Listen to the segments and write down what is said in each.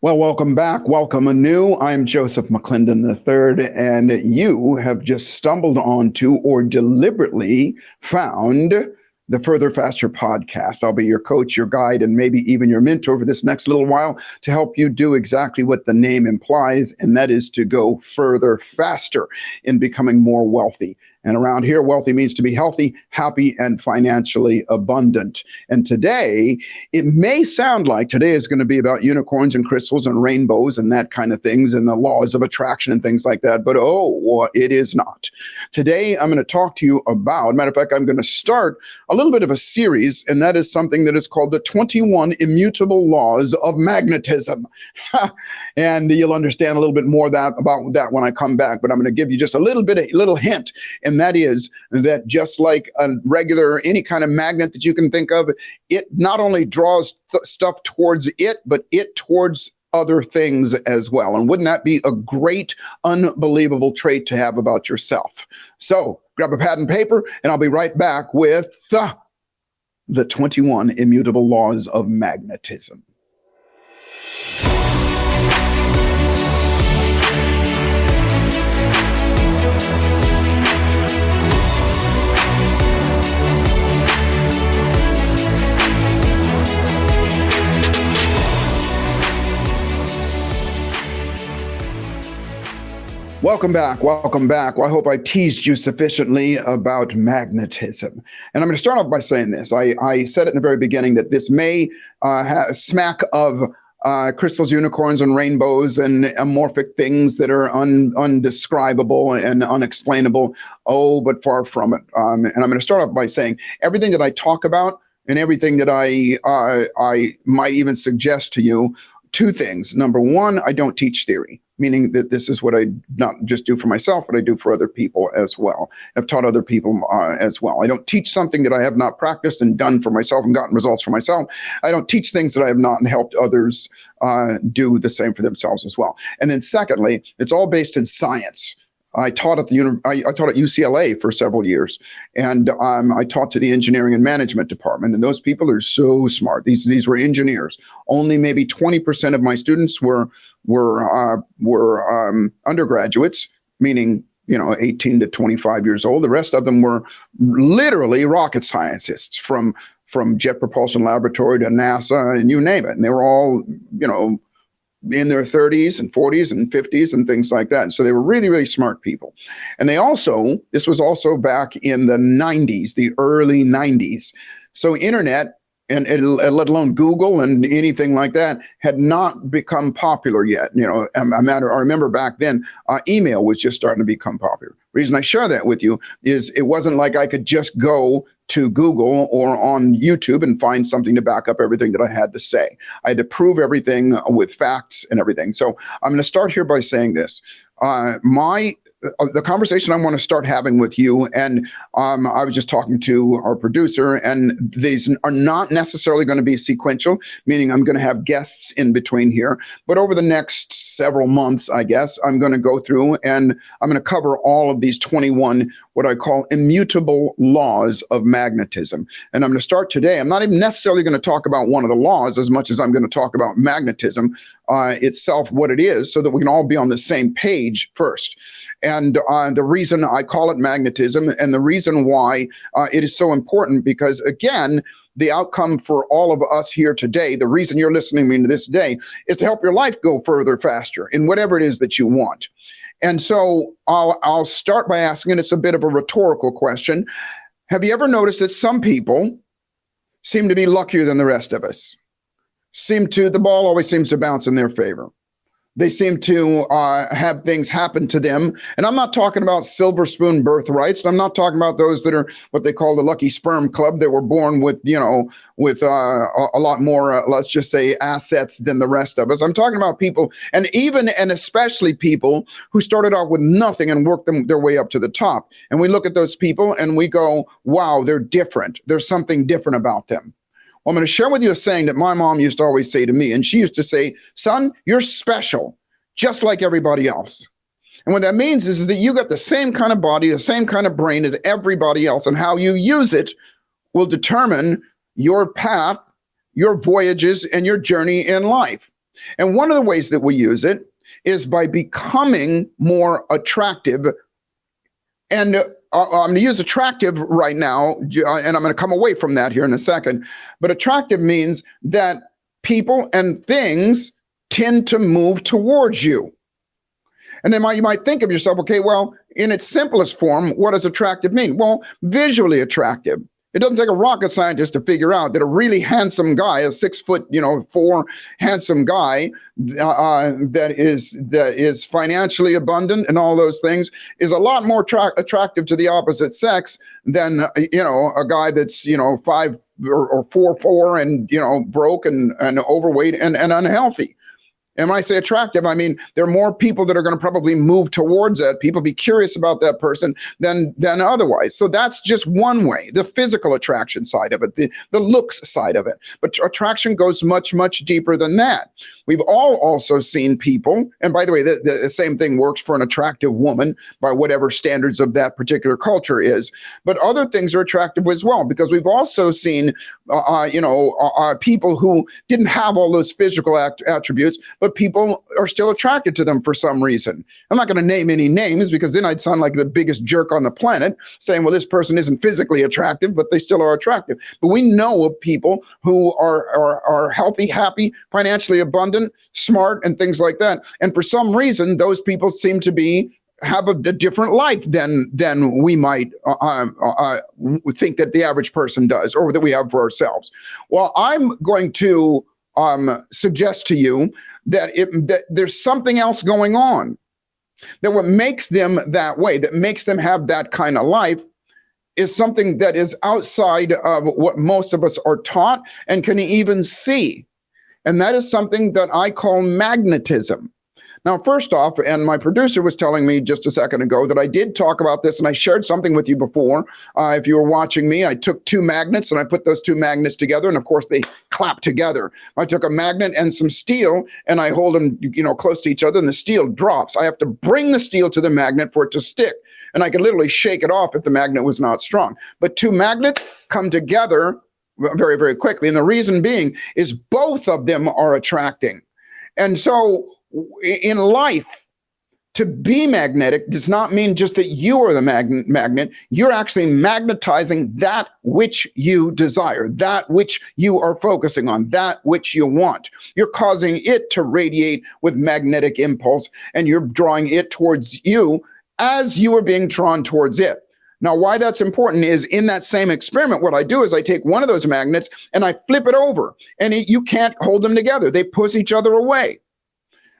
Well, welcome back. Welcome anew. I'm Joseph McClendon III, and you have just stumbled onto or deliberately found the Further Faster podcast. I'll be your coach, your guide, and maybe even your mentor for this next little while to help you do exactly what the name implies, and that is to go further faster in becoming more wealthy. And around here, wealthy means to be healthy, happy, and financially abundant. And today, it may sound like today is going to be about unicorns and crystals and rainbows and that kind of things and the laws of attraction and things like that. But it is not. Today, I'm going to talk to you about, matter of fact, I'm going to start a little bit of a series, and that is something that is called the 21 Immutable Laws of Magnetism. And you'll understand a little bit more about that when I come back. But I'm going to give you just a little hint. And that is that just like a regular, any kind of magnet that you can think of, it not only draws stuff towards it, but it towards other things as well. And wouldn't that be a great, unbelievable trait to have about yourself? So grab a pad and paper, and I'll be right back with the 21 Immutable Laws of Magnetism. Welcome back. Welcome back. Well, I hope I teased you sufficiently about magnetism. And I'm going to start off by saying this. I said it in the very beginning that this may have a smack of crystals, unicorns, and rainbows and amorphic things that are undescribable and unexplainable. Oh, but far from it. And I'm going to start off by saying everything that I talk about and everything that I might even suggest to you, two things. Number one, I don't teach theory, meaning that this is what I not just do for myself, but I do for other people as well. I've taught other people as well. I don't teach something that I have not practiced and done for myself and gotten results for myself. I don't teach things that I have not and helped others do the same for themselves as well. And then secondly, it's all based in science. I taught at UCLA for several years, and I taught to the engineering and management department. And those people are so smart. These were engineers. Only maybe 20% of my students were undergraduates, meaning 18 to 25 years old. The rest of them were literally rocket scientists from Jet Propulsion Laboratory to NASA, and you name it. And they were all in their 30s and 40s and 50s and things like that. And so they were really, really smart people. And this was also back in the 90s, the early 90s. So internet, and let alone Google and anything like that, had not become popular yet. I remember back then, email was just starting to become popular. Reason I share that with you is it wasn't like I could just go to Google or on YouTube and find something to back up everything that I had to say. I had to prove everything with facts and everything. So I'm going to start here by saying this. The conversation I want to start having with you, and I was just talking to our producer, and these are not necessarily going to be sequential, meaning I'm going to have guests in between here. But over the next several months, I guess, I'm going to go through and I'm going to cover all of these 21, what I call immutable laws of magnetism. And I'm going to start today. I'm not even necessarily going to talk about one of the laws as much as I'm going to talk about magnetism itself, what it is, so that we can all be on the same page first. And the reason I call it magnetism and the reason why it is so important, because again, the outcome for all of us here today, the reason you're listening to me this day, is to help your life go further, faster in whatever it is that you want. And so I'll start by asking, and it's a bit of a rhetorical question. Have you ever noticed that some people seem to be luckier than the rest of us? The ball always seems to bounce in their favor. They seem to have things happen to them. And I'm not talking about silver spoon birthrights. And I'm not talking about those that are what they call the lucky sperm club that were born with a lot more, let's just say, assets than the rest of us. I'm talking about people, and especially people who started out with nothing and worked their way up to the top. And we look at those people and we go, wow, they're different. There's something different about them. Well, I'm going to share with you a saying that my mom used to always say to me, and she used to say, son, you're special, just like everybody else. And what that means is that you got the same kind of body, the same kind of brain as everybody else, and how you use it will determine your path, your voyages, and your journey in life. And one of the ways that we use it is by becoming more attractive. And I'm going to use attractive right now, and I'm going to come away from that here in a second. But attractive means that people and things tend to move towards you. And then you might think of yourself, okay, well, in its simplest form, what does attractive mean? Well, visually attractive. It doesn't take a rocket scientist to figure out that a really handsome guy, a 6'4" handsome guy that is financially abundant and all those things is a lot more attractive to the opposite sex than a guy that's 5 or 4'4" and broke and overweight and unhealthy. And when I say attractive, I mean, there are more people that are going to probably move towards that. People be curious about that person than otherwise. So that's just one way, the physical attraction side of it, the looks side of it. But attraction goes much, much deeper than that. We've all also seen people, and by the way, the same thing works for an attractive woman by whatever standards of that particular culture is. But other things are attractive as well, because we've also seen, people who didn't have all those physical attributes, but people are still attracted to them for some reason. I'm not going to name any names because then I'd sound like the biggest jerk on the planet saying, well, this person isn't physically attractive, but they still are attractive. But we know of people who are healthy, happy, financially abundant, smart, and things like that. And for some reason, those people seem to have a different life than we might think that the average person does, or that we have for ourselves. Well, I'm going to suggest to you that there's something else going on, that what makes them that way, that makes them have that kind of life, is something that is outside of what most of us are taught and can even see. And that is something that I call magnetism. Now, first off, and my producer was telling me just a second ago that I did talk about this, and I shared something with you before. If you were watching me, I took two magnets and I put those two magnets together, and of course they clap together. I took a magnet and some steel, and I hold them, close to each other, and the steel drops. I have to bring the steel to the magnet for it to stick, and I could literally shake it off if the magnet was not strong. But two magnets come together very, very quickly, and the reason being is both of them are attracting. And so in life, to be magnetic does not mean just that you are the magnet. You're actually magnetizing that which you desire, that which you are focusing on, that which you want. You're causing it to radiate with magnetic impulse, and you're drawing it towards you as you are being drawn towards it. Now, why that's important is in that same experiment, what I do is I take one of those magnets and I flip it over, and you can't hold them together. They push each other away.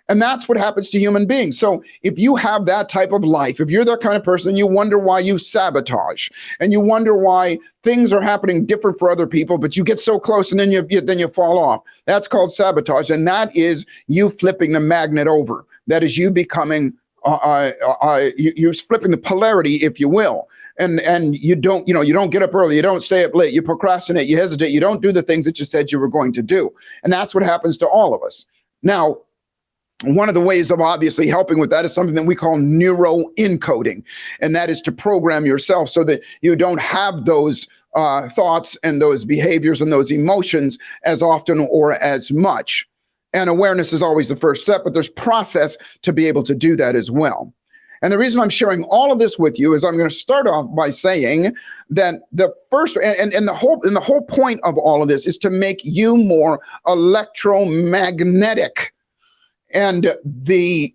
And that's what happens to human beings. So if you have that type of life, if you're that kind of person, you wonder why you sabotage, and you wonder why things are happening different for other people, but you get so close and then you fall off. That's called sabotage. And that is you flipping the magnet over. That is you becoming, you're flipping the polarity, if you will. And you don't get up early, you don't stay up late, you procrastinate, you hesitate, you don't do the things that you said you were going to do. And that's what happens to all of us. Now, one of the ways of obviously helping with that is something that we call neuroencoding. And that is to program yourself so that you don't have those thoughts and those behaviors and those emotions as often or as much. And awareness is always the first step, but there's process to be able to do that as well. And the reason I'm sharing all of this with you is I'm going to start off by saying that the first and the whole point of all of this is to make you more electromagnetic. And the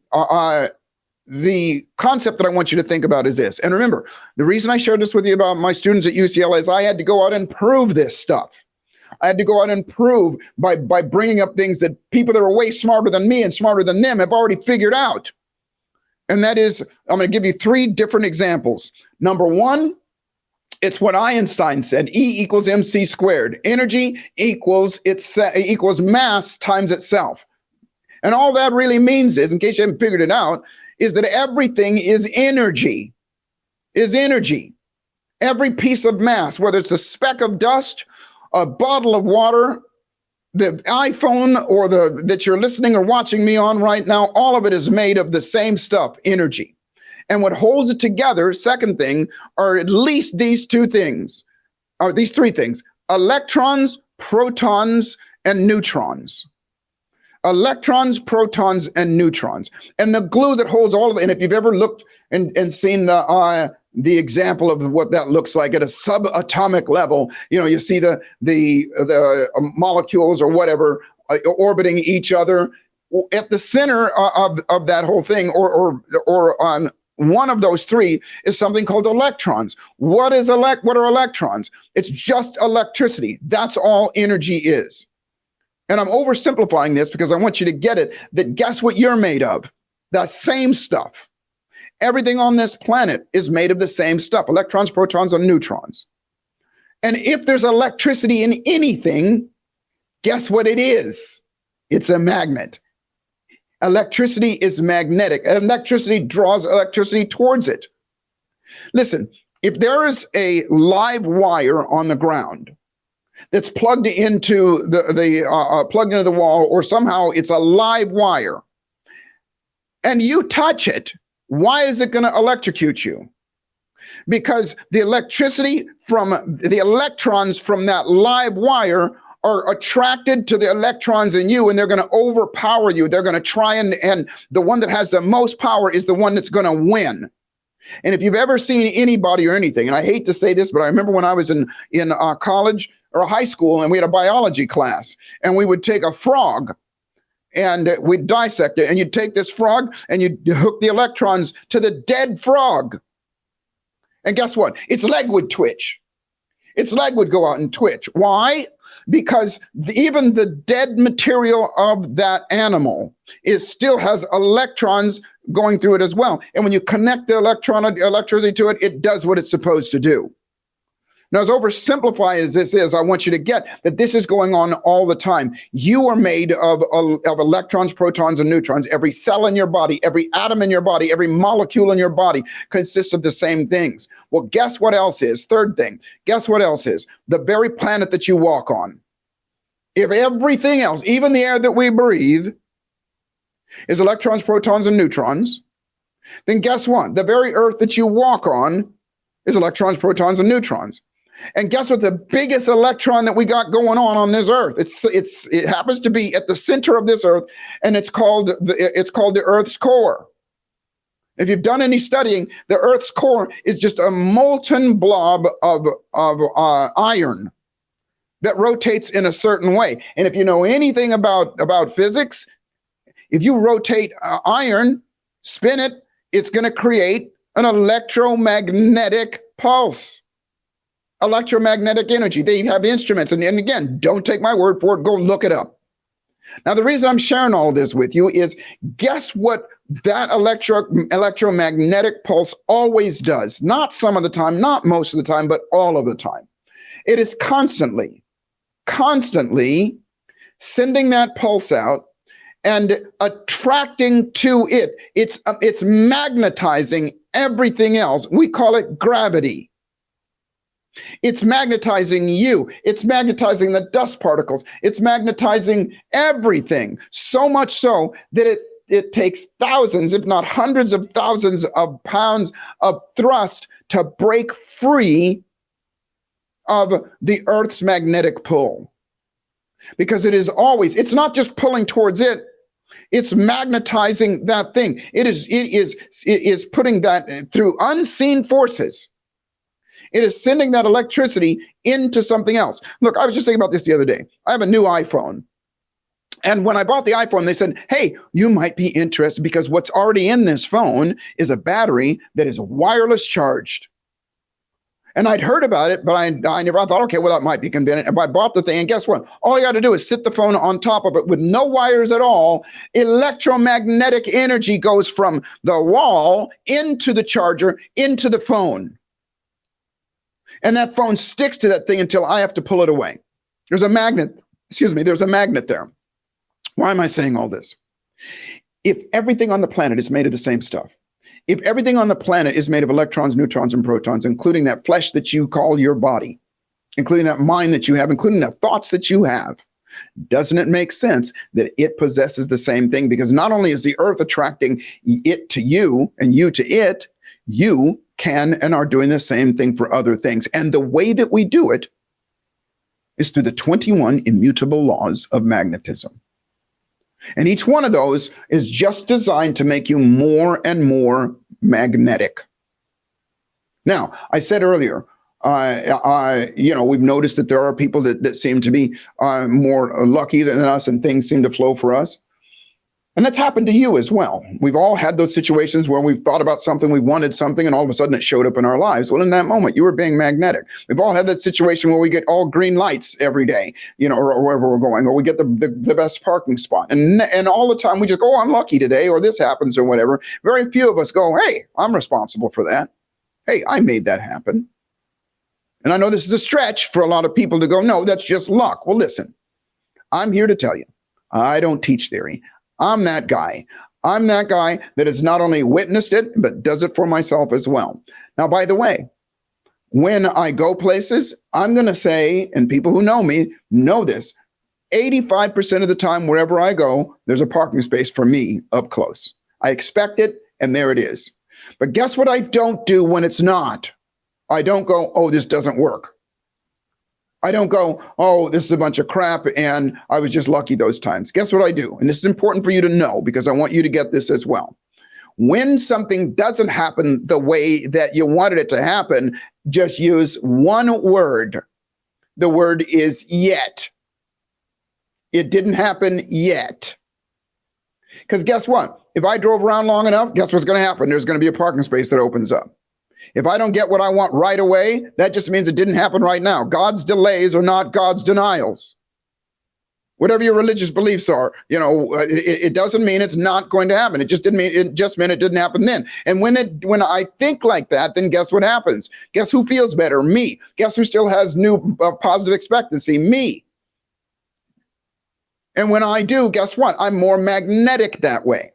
concept that I want you to think about is this. And remember, the reason I shared this with you about my students at UCLA is I had to go out and prove this stuff. I had to go out and prove by bringing up things that people that are way smarter than me and smarter than them have already figured out. And that is, I'm going to give you three different examples. Number one, it's what Einstein said, E equals mc squared. Energy equals mass times itself. And all that really means is, in case you haven't figured it out, is that everything is energy, Every piece of mass, whether it's a speck of dust, a bottle of water, the iPhone, or that you're listening or watching me on right now, all of it is made of the same stuff, energy. And what holds it together, second thing, are at least these three things, electrons, protons, and neutrons. electrons, protons, and neutrons. And the glue that holds all of it, and if you've ever looked and seen the example of what that looks like at a subatomic level, you see the molecules or whatever orbiting each other. At the center of that whole thing, or on one of those three, is something called electrons. What are electrons? It's just electricity. That's all energy is. And I'm oversimplifying this because I want you to get it, that guess what you're made of? That same stuff. Everything on this planet is made of the same stuff: electrons, protons, and neutrons. And if there's electricity in anything, guess what it is? It's a magnet. Electricity is magnetic. Electricity draws electricity towards it. Listen, if there is a live wire on the ground that's plugged into the wall, or somehow it's a live wire, and you touch it, why is it going to electrocute you? Because the electricity from the electrons from that live wire are attracted to the electrons in you, and they're going to overpower you. They're going to try and the one that has the most power is the one that's going to win. And if you've ever seen anybody or anything, and I hate to say this, but I remember when I was in college or high school, and we had a biology class, and we would take a frog and we'd dissect it, and you'd take this frog and you'd hook the electrons to the dead frog. And guess what? Its leg would twitch. Its leg would go out and twitch. Why? Because even the dead material of that animal still has electrons going through it as well. And when you connect the electricity to it, it does what it's supposed to do. Now, as oversimplified as this is, I want you to get that this is going on all the time. You are made of electrons, protons, and neutrons. Every cell in your body, every atom in your body, every molecule in your body consists of the same things. Well, guess what else is? Third thing, guess what else is? The very planet that you walk on. If everything else, even the air that we breathe, is electrons, protons, and neutrons, then guess what? The very earth that you walk on is electrons, protons, and neutrons. And guess what? The biggest electron that we got going on this earth, it happens to be at the center of this earth, and it's called the Earth's core. If you've done any studying, the Earth's core is just a molten blob of iron that rotates in a certain way. And if you know anything about physics, if you rotate iron, spin it, it's going to create an electromagnetic pulse. Electromagnetic energy. They have instruments. And again, don't take my word for it. Go look it up. Now, the reason I'm sharing all of this with you is, guess what that electromagnetic pulse always does? Not some of the time, not most of the time, but all of the time. It is constantly sending that pulse out and attracting to it. It's magnetizing everything else. We call it gravity. It's magnetizing you. It's magnetizing the dust particles. It's magnetizing everything. So much so that it takes thousands, if not hundreds of thousands of pounds of thrust to break free of the Earth's magnetic pull. Because it's not just pulling towards it, it's magnetizing that thing. It is putting that through unseen forces. It is sending that electricity into something else. Look, I was just thinking about this the other day. I have a new iPhone. And when I bought the iPhone, they said, hey, you might be interested because what's already in this phone is a battery that is wireless charged. And I'd heard about it, but I thought, okay, well, that might be convenient. And I bought the thing, and guess what? All you got to do is sit the phone on top of it with no wires at all. Electromagnetic energy goes from the wall into the charger, into the phone. And that phone sticks to that thing until I have to pull it away. There's a magnet there. Why am I saying all this? If everything on the planet is made of the same stuff, if everything on the planet is made of electrons, neutrons, and protons, including that flesh that you call your body, including that mind that you have, including the thoughts that you have, doesn't it make sense that it possesses the same thing? Because not only is the earth attracting it to you and you to it, you can and are doing the same thing for other things. And the way that we do it is through the 21 immutable laws of magnetism. And each one of those is just designed to make you more and more magnetic. Now, I said earlier, we've noticed that there are people that seem to be more lucky than us, and things seem to flow for us. And that's happened to you as well. We've all had those situations where we've thought about something, we wanted something, and all of a sudden it showed up in our lives. Well, in that moment, you were being magnetic. We've all had that situation where we get all green lights every day, or wherever we're going, or we get the best parking spot. And all the time we just go, oh, I'm lucky today, or this happens, or whatever. Very few of us go, hey, I'm responsible for that. Hey, I made that happen. And I know this is a stretch for a lot of people to go, no, that's just luck. Well, listen, I'm here to tell you, I don't teach theory. I'm that guy. I'm that guy that has not only witnessed it, but does it for myself as well. Now, by the way, when I go places, I'm going to say, and people who know me know this, 85% of the time, wherever I go, there's a parking space for me up close. I expect it, and there it is. But guess what I don't do when it's not? I don't go, oh, this doesn't work. I don't go, oh, this is a bunch of crap, and I was just lucky those times. Guess what I do? And this is important for you to know, because I want you to get this as well. When something doesn't happen the way that you wanted it to happen, just use one word. The word is yet. It didn't happen yet. Because guess what? If I drove around long enough, guess what's going to happen? There's going to be a parking space that opens up. If I don't get what I want right away, that just means it didn't happen right now. God's delays are not God's denials. Whatever your religious beliefs are, it doesn't mean it's not going to happen. It just meant it didn't happen then. And when I think like that, then guess what happens? Guess who feels better? Me. Guess who still has new positive expectancy? Me. And when I do, guess what? I'm more magnetic that way.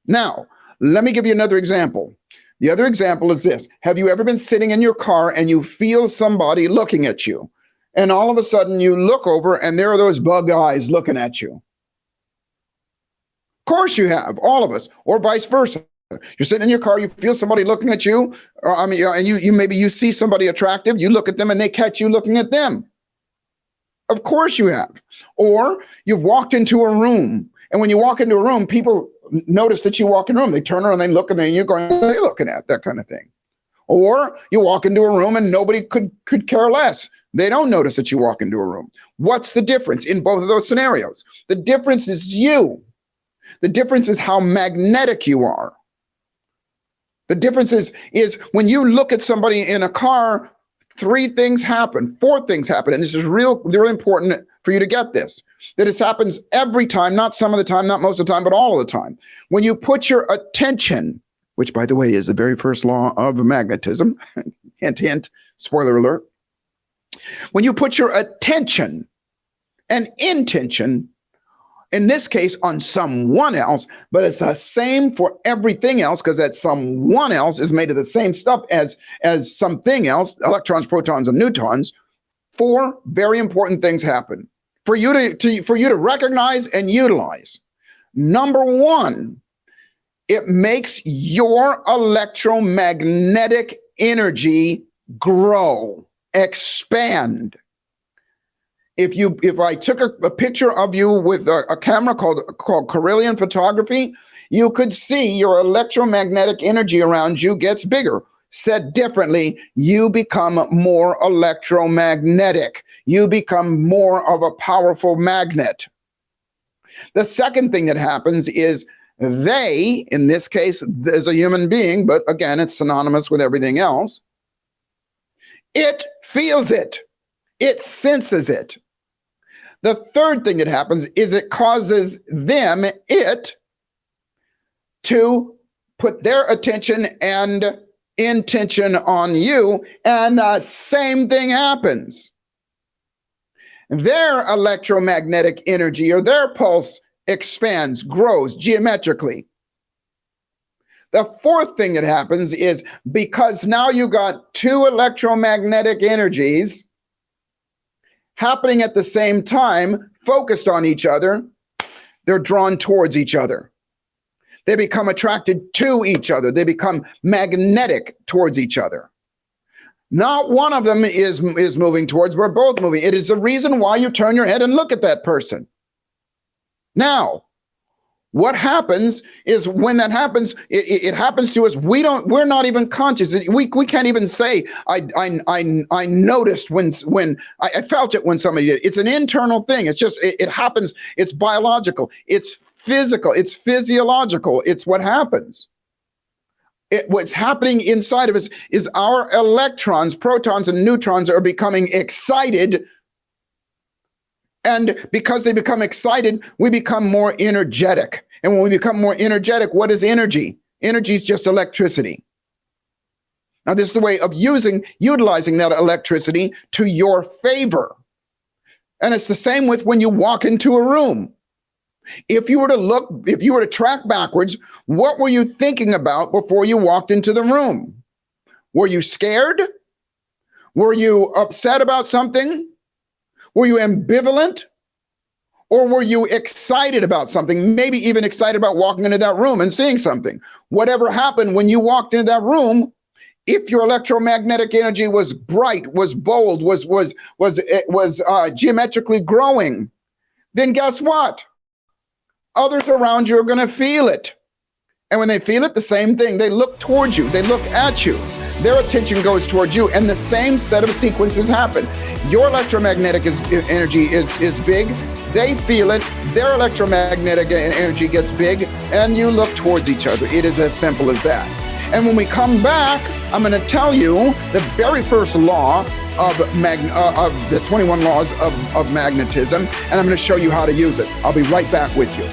Now, let me give you another example. The other example is this. Have you ever been sitting in your car and you feel somebody looking at you? And all of a sudden you look over and there are those bug eyes looking at you. Of course you have, all of us, or vice versa. You're sitting in your car, you feel somebody looking at you, and you maybe you see somebody attractive, you look at them and they catch you looking at them. Of course you have. Or you've walked into a room, and when you walk into a room, people notice that you walk in a room. They turn around, they look at me, and you're going, what are they looking at? That kind of thing. Or you walk into a room and nobody could care less. They don't notice that you walk into a room. What's the difference in both of those scenarios? The difference is you. The difference is how magnetic you are. The difference is when you look at somebody in a car, 3 things happen, 4 things happen. And this is really important for you to get this, that it happens every time, not some of the time, not most of the time, but all of the time. When you put your attention, which by the way is the very first law of magnetism, hint, hint, spoiler alert. When you put your attention and intention, in this case, on someone else, but it's the same for everything else, because that someone else is made of the same stuff as something else, electrons, protons, and neutrons. 4 very important things happen for you to recognize and utilize. Number 1, it makes your electromagnetic energy grow, expand. If I took a picture of you with a camera called Carillion photography, you could see your electromagnetic energy around you gets bigger. Said differently, you become more electromagnetic. You become more of a powerful magnet. The second thing that happens is they, in this case, is a human being, but again, it's synonymous with everything else. It feels it. It senses it. The third thing that happens is it causes it, to put their attention and intention on you, and the same thing happens. Their electromagnetic energy or their pulse expands, grows geometrically. The fourth thing that happens is because now you got 2 electromagnetic energies happening at the same time, focused on each other, they're drawn towards each other. They become attracted to each other. They become magnetic towards each other. Not one of them is moving towards, we're both moving. It is the reason why you turn your head and look at that person. Now, What happens is when that happens, it happens to us. We're not even conscious. We can't even say, I noticed when I felt it when somebody did. It's an internal thing. It's just, it happens. It's biological. It's physical. It's physiological. It's what happens. What's happening inside of us is our electrons, protons, and neutrons are becoming excited. And because they become excited, we become more energetic. And when we become more energetic, what is energy? Energy is just electricity. Now, this is a way of utilizing that electricity to your favor. And it's the same with when you walk into a room. If you were to track backwards, what were you thinking about before you walked into the room? Were you scared? Were you upset about something? Were you ambivalent? Or were you excited about something? Maybe even excited about walking into that room and seeing something. Whatever happened when you walked into that room, if your electromagnetic energy was bright, was bold, was geometrically growing, then guess what? Others around you are going to feel it. And when they feel it, the same thing. They look towards you. They look at you. Their attention goes towards you, and the same set of sequences happen. Your electromagnetic energy is big. They feel it. Their electromagnetic energy gets big, and you look towards each other. It is as simple as that. And when we come back, I'm going to tell you the very first law of the 21 laws of magnetism, and I'm going to show you how to use it. I'll be right back with you.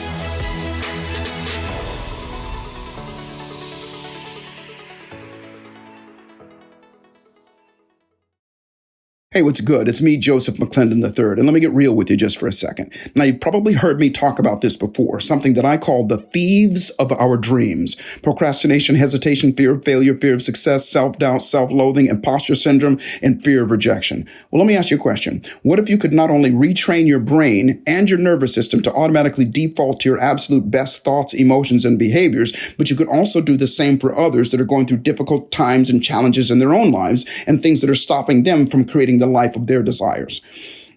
Hey, what's good? It's me, Joseph McClendon III, and let me get real with you just for a second. Now, you've probably heard me talk about this before, something that I call the thieves of our dreams. Procrastination, hesitation, fear of failure, fear of success, self-doubt, self-loathing, imposter syndrome, and fear of rejection. Well, let me ask you a question. What if you could not only retrain your brain and your nervous system to automatically default to your absolute best thoughts, emotions, and behaviors, but you could also do the same for others that are going through difficult times and challenges in their own lives and things that are stopping them from creating the life of their desires?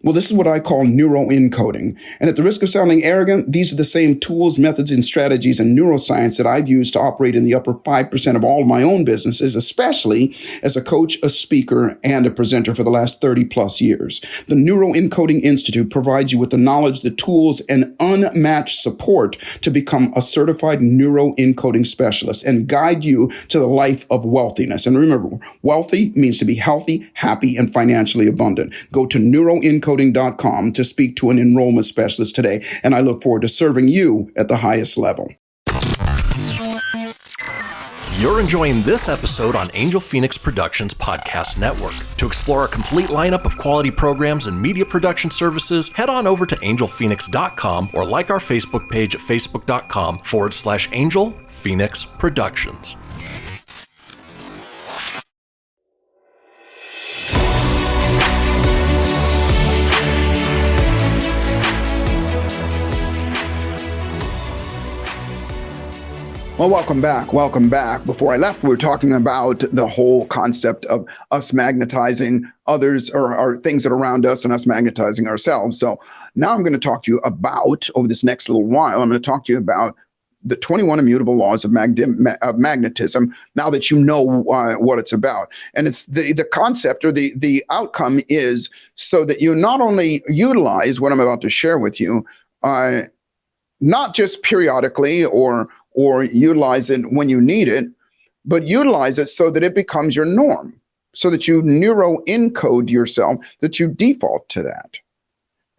Well, this is what I call neuroencoding. And at the risk of sounding arrogant, these are the same tools, methods, and strategies in neuroscience that I've used to operate in the upper 5% of all of my own businesses, especially as a coach, a speaker, and a presenter for the last 30 plus years. The Neuroencoding Institute provides you with the knowledge, the tools, and unmatched support to become a certified neuroencoding specialist and guide you to the life of wealthiness. And remember, wealthy means to be healthy, happy, and financially abundant. Go to neuroencoding.com to speak to an enrollment specialist today, and I look forward to serving you at the highest level. You're enjoying this episode on Angel Phoenix Productions Podcast Network. To explore a complete lineup of quality programs and media production services, head on over to angelphoenix.com or like our Facebook page at facebook.com/Angel Phoenix Productions. Well, welcome back. Welcome back. Before I left, we were talking about the whole concept of us magnetizing others or things that are around us and us magnetizing ourselves. So now I'm going to talk to you about, over this next little while, I'm going to talk to you about the 21 immutable laws of magnetism, now that you know what it's about. And it's the concept, or the outcome is so that you not only utilize what I'm about to share with you, not just periodically or utilize it when you need it, but utilize it so that it becomes your norm, so that you neuroencode yourself, that you default to that.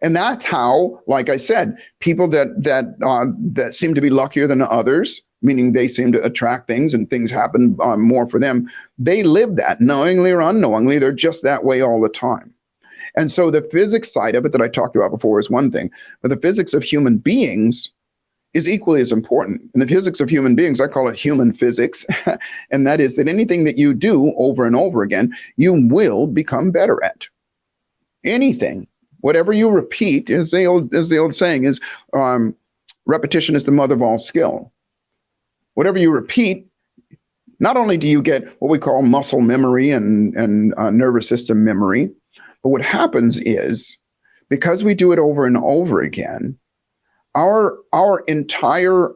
And that's how, like I said, people that seem to be luckier than others, meaning they seem to attract things and things happen more for them, they live that knowingly or unknowingly. They're just that way all the time. And so the physics side of it that I talked about before is one thing, but the physics of human beings is equally as important. And the physics of human beings, I call it human physics. And that is that anything that you do over and over again, you will become better at. Anything, whatever you repeat, as the old saying is, repetition is the mother of all skill. Whatever you repeat, not only do you get what we call muscle memory and nervous system memory, but what happens is, because we do it over and over again, our entire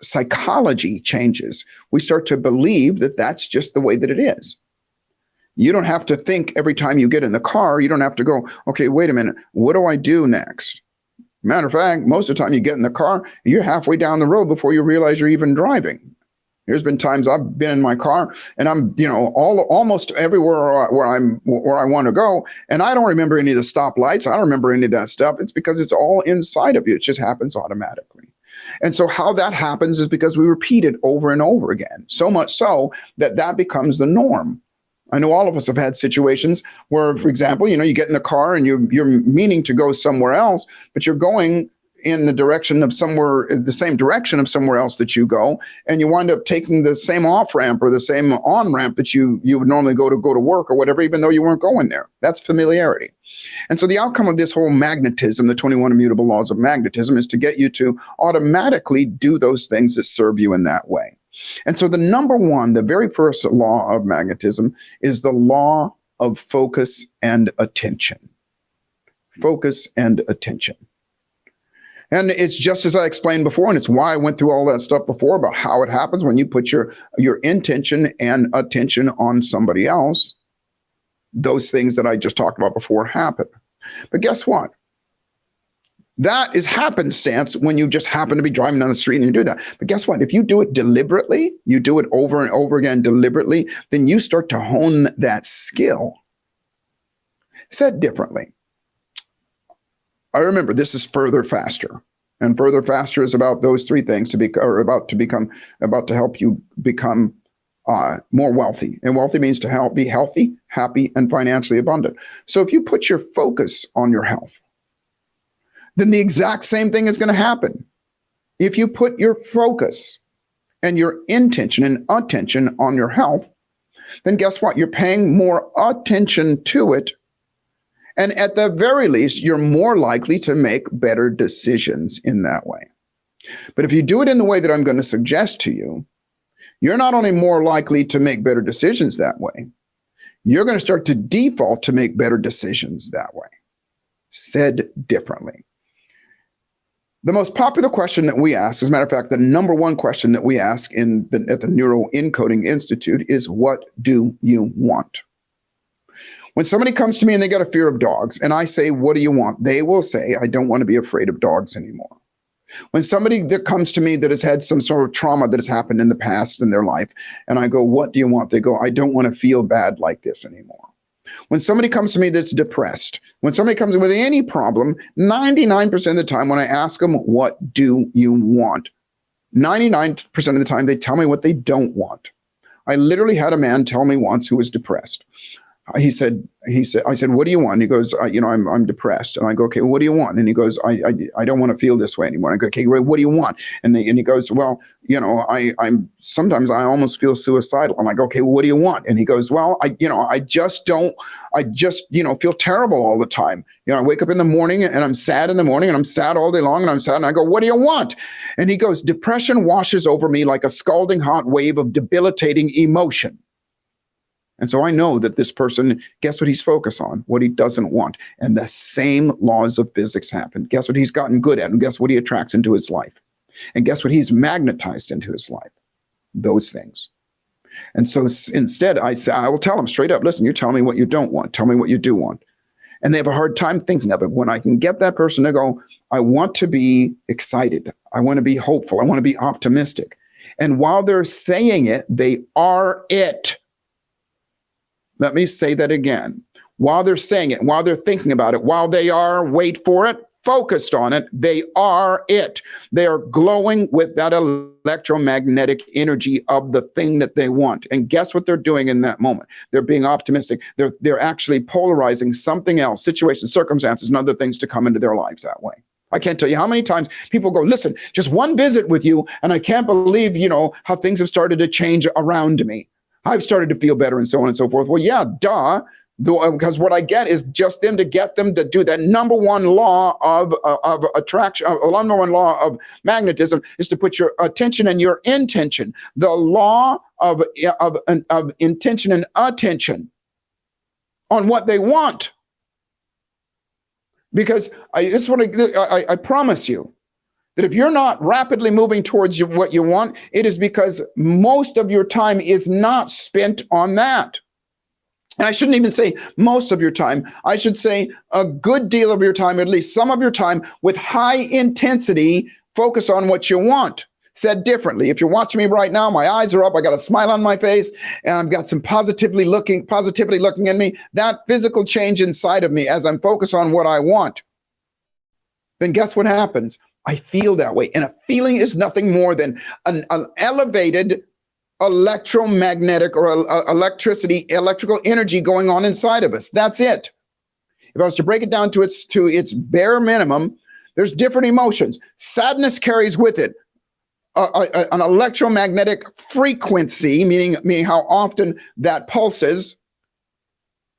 psychology changes. We start to believe that that's just the way that it is. You don't have to think every time you get in the car. You don't have to go, okay, wait a minute, what do I do next? Matter of fact, most of the time you get in the car, you're halfway down the road before you realize you're even driving. There's been times I've been in my car and I'm, almost everywhere where I want to go, and I don't remember any of the stoplights. I don't remember any of that stuff. It's because it's all inside of you. It just happens automatically. And so how that happens is because we repeat it over and over again, so much so that becomes the norm. I know all of us have had situations where, for example, you get in the car and you're meaning to go somewhere else, but you're going in the same direction of somewhere else that you go, and you wind up taking the same off ramp or the same on ramp that you would normally go to work or whatever, even though you weren't going there. That's familiarity. And so the outcome of this whole magnetism, the 21 immutable laws of magnetism, is to get you to automatically do those things that serve you in that way. And so the very first law of magnetism is the law of focus and attention. Focus and attention. And it's just as I explained before, and it's why I went through all that stuff before about how it happens when you put your intention and attention on somebody else. Those things that I just talked about before happen. But guess what? That is happenstance when you just happen to be driving down the street and you do that. But guess what? If you do it deliberately, you do it over and over again deliberately, then you start to hone that skill. Said differently, I remember this is further, faster. And further, faster is about those three things about to help you become more wealthy. And wealthy means to be healthy, happy, and financially abundant. So if you put your focus on your health, then the exact same thing is going to happen. If you put your focus and your intention and attention on your health, then guess what? You're paying more attention to it. And at the very least, you're more likely to make better decisions in that way. But if you do it in the way that I'm going to suggest to you, you're not only more likely to make better decisions that way, you're going to start to default to make better decisions that way. Said differently. The most popular question that we ask, as a matter of fact, the number one question that we ask at the Neuro Encoding Institute is, what do you want? When somebody comes to me and they got a fear of dogs, and I say, what do you want? They will say, I don't want to be afraid of dogs anymore. When somebody that comes to me that has had some sort of trauma that has happened in the past in their life, and I go, what do you want? They go, I don't want to feel bad like this anymore. When somebody comes to me that's depressed, when somebody comes with any problem, 99% of the time when I ask them, what do you want? 99% of the time they tell me what they don't want. I literally had a man tell me once who was depressed. I said, what do you want? And he goes, I'm depressed. And I go, okay, well, what do you want? And he goes, I don't want to feel this way anymore. I go, okay, what do you want? And he goes, well, I'm sometimes I almost feel suicidal. I'm like, okay, well, what do you want? And he goes, well, I just feel terrible all the time. I wake up in the morning and I'm sad in the morning and I'm sad all day long and I'm sad. And I go, what do you want? And he goes, depression washes over me like a scalding hot wave of debilitating emotion. And so I know that this person, guess what he's focused on? What he doesn't want. And the same laws of physics happen. Guess what he's gotten good at? And guess what he attracts into his life? And guess what he's magnetized into his life? Those things. And so instead, I will tell him straight up, listen, you're telling me what you don't want. Tell me what you do want. And they have a hard time thinking of it. When I can get that person to go, I want to be excited. I want to be hopeful. I want to be optimistic. And while they're saying it, they are it. Let me say that again. While they're saying it, while they're thinking about it, while they are, wait for it, focused on it, they are it. They are glowing with that electromagnetic energy of the thing that they want. And guess what they're doing in that moment? They're being optimistic. They're actually polarizing something else, situations, circumstances, and other things to come into their lives that way. I can't tell you how many times people go, listen, just one visit with you, and I can't believe, how things have started to change around me. I've started to feel better and so on and so forth. Well, yeah, duh. Because what I get is just them to get them to do that. Number one law of attraction, number one law of magnetism is to put your attention and your intention. The law of intention and attention on what they want. Because this is what I promise you, that if you're not rapidly moving towards what you want, it is because most of your time is not spent on that. And I shouldn't even say most of your time. I should say a good deal of your time, at least some of your time, with high intensity, focus on what you want. Said differently, if you're watching me right now, my eyes are up, I got a smile on my face, and I've got some positively looking in me, that physical change inside of me as I'm focused on what I want, then guess what happens? I feel that way. And a feeling is nothing more than an elevated electromagnetic or electrical energy going on inside of us. That's it. If I was to break it down to its bare minimum, there's different emotions. Sadness carries with it an electromagnetic frequency, meaning how often that pulses,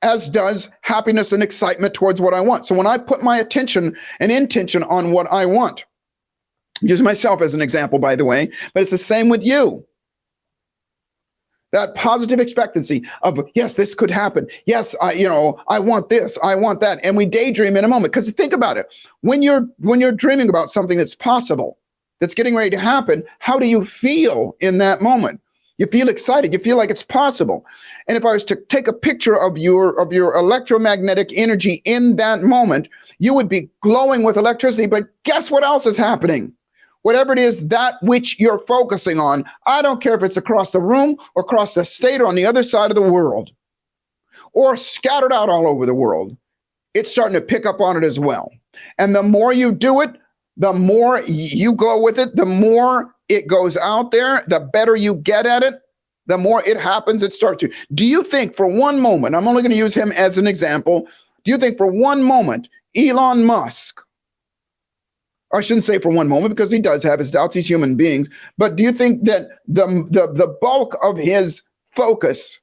as does happiness and excitement towards what I want. So when I put my attention and intention on what I want, use myself as an example, by the way, but it's the same with you. That positive expectancy of, yes, this could happen. Yes, I want this, I want that. And we daydream in a moment. Because think about it. When you're dreaming about something that's possible, that's getting ready to happen, how do you feel in that moment? You feel excited. You feel like it's possible. And if I was to take a picture of your electromagnetic energy in that moment, you would be glowing with electricity. But guess what else is happening? Whatever it is, that which you're focusing on, I don't care if it's across the room or across the state or on the other side of the world or scattered out all over the world, it's starting to pick up on it as well. And the more you do it, the more you go with it, the more it goes out there, the better you get at it, the more it happens, it starts to. Do you think for one moment, I'm only going to use him as an example, do you think for one moment, Elon Musk, I shouldn't say for one moment because he does have his doubts, he's human beings, but do you think that the bulk of his focus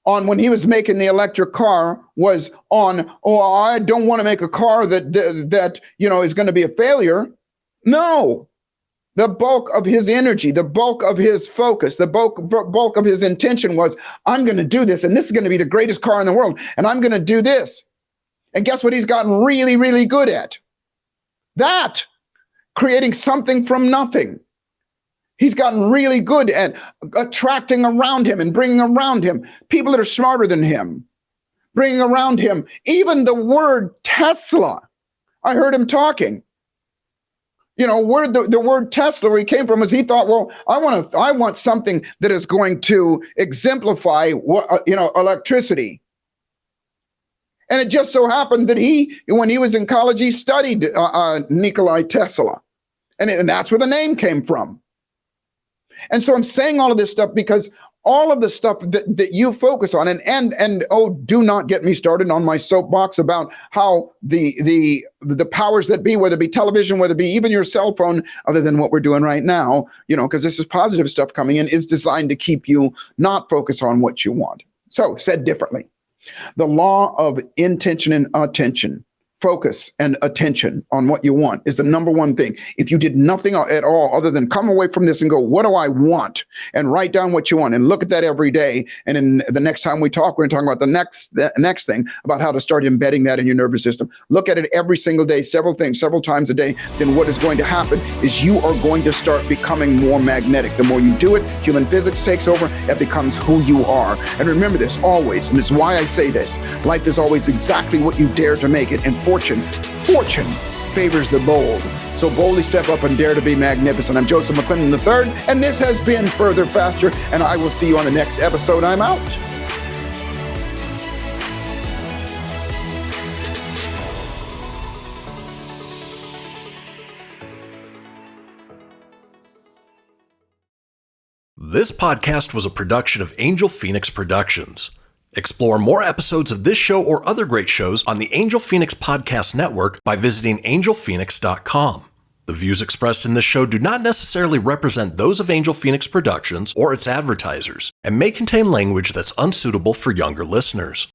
on when he was making the electric car was on, I don't want to make a car that is going to be a failure? No. The bulk of his energy, the bulk of his focus, the bulk of his intention was, I'm going to do this, and this is going to be the greatest car in the world, and I'm going to do this. And guess what he's gotten really, really good at? That. Creating something from nothing. He's gotten really good at attracting around him and bringing around him people that are smarter than him, bringing around him even the word Tesla. I heard him talking. Where the word Tesla, where he came from, is he thought, well, I want something that is going to exemplify electricity. And it just so happened that when he was in college, he studied Nikola Tesla, and that's where the name came from. And so I'm saying all of this stuff because all of the stuff that you focus on, and do not get me started on my soapbox about how the powers that be, whether it be television, whether it be even your cell phone, other than what we're doing right now, because this is positive stuff coming in, is designed to keep you not focused on what you want. So said differently, the law of intention and attention, focus and attention on what you want is the number one thing. If you did nothing at all other than come away from this and go, what do I want? And write down what you want and look at that every day. And in the next time we talk, we're going to talk about the next thing about how to start embedding that in your nervous system. Look at it every single day, several times a day. Then what is going to happen is you are going to start becoming more magnetic. The more you do it, human physics takes over. It becomes who you are. And remember this always, and it's why I say this, life is always exactly what you dare to make it. And fortune favors the bold. So boldly step up and dare to be magnificent. I'm Joseph McClendon III, and this has been Further Faster, and I will see you on the next episode. I'm out. This podcast was a production of Angel Phoenix Productions. Explore more episodes of this show or other great shows on the Angel Phoenix Podcast Network by visiting angelphoenix.com. The views expressed in this show do not necessarily represent those of Angel Phoenix Productions or its advertisers and may contain language that's unsuitable for younger listeners.